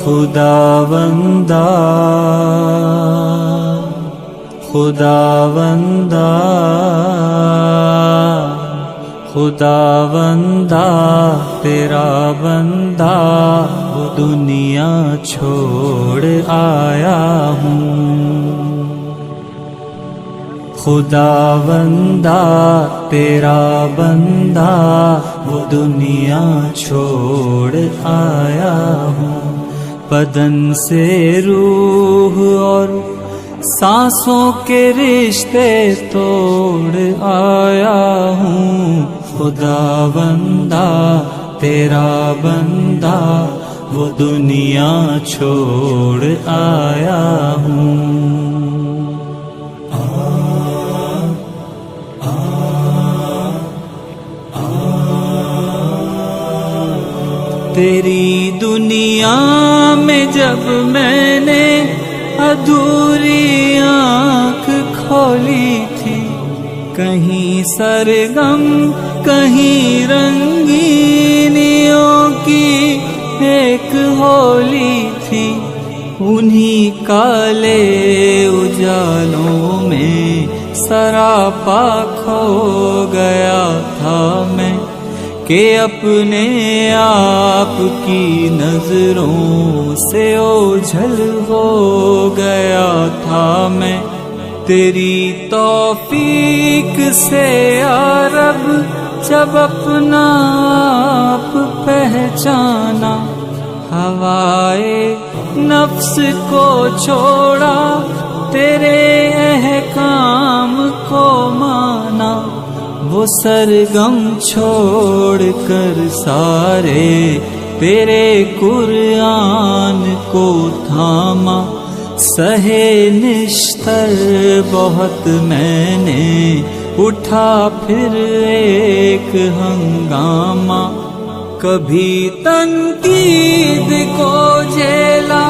خداوندا خداوندا خداوندا تیرا بندہ وہ دنیا چھوڑ آیا ہوں، خداوندا تیرا بندہ وہ دنیا چھوڑ آیا ہوں، بدن سے روح اور سانسوں کے رشتے توڑ آیا ہوں، خداوندا تیرا بندہ وہ دنیا چھوڑ آیا ہوں۔ تیری دنیا میں جب میں نے ادھوری آنکھ کھولی تھی، کہیں سرگم کہیں رنگینیوں کی ایک ہولی تھی، انہی کالے اجالوں میں سراپا کھو گیا تھا میں، کہ اپنے آپ کی نظروں سے اوجھل ہو گیا تھا میں، تیری توفیق سے یا رب جب اپنا آپ پہچانا، ہوائے نفس کو چھوڑا تیرے احکام کو مانا، وہ سرگم چھوڑ کر سارے تیرے قرآن کو تھاما، سہے نشتر بہت میں نے اٹھا پھر ایک ہنگامہ، کبھی تنقید کو جھیلا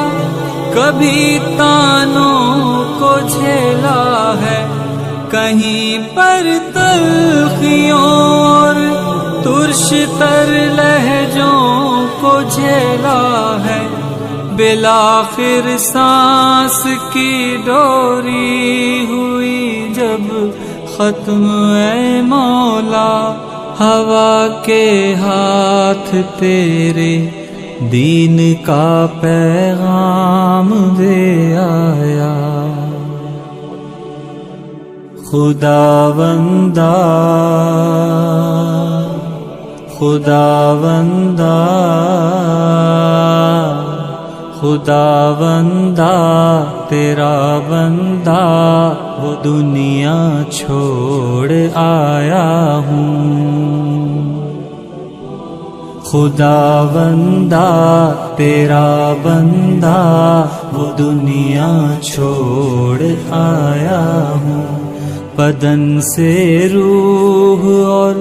کبھی تانوں کو جھیلا ہے، کہیں پر تلخیوں اور ترش تر لہجوں کو جھیلا ہے، بالآخر سانس کی ڈوری ہوئی جب ختم اے مولا، ہوا کے ہاتھ تیرے دین کا پیغام دے آیا، خداوندا خداوندا خداوندا تیرا بندہ وہ دنیا چھوڑ آیا ہوں، خداوندا تیرا بندہ وہ دنیا چھوڑ آیا ہوں، بدن سے روح اور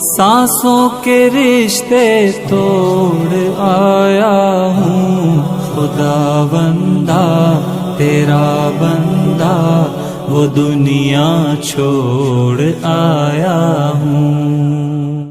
سانسوں کے رشتے توڑ آیا ہوں، خداوندا تیرا بندہ وہ دنیا چھوڑ آیا ہوں۔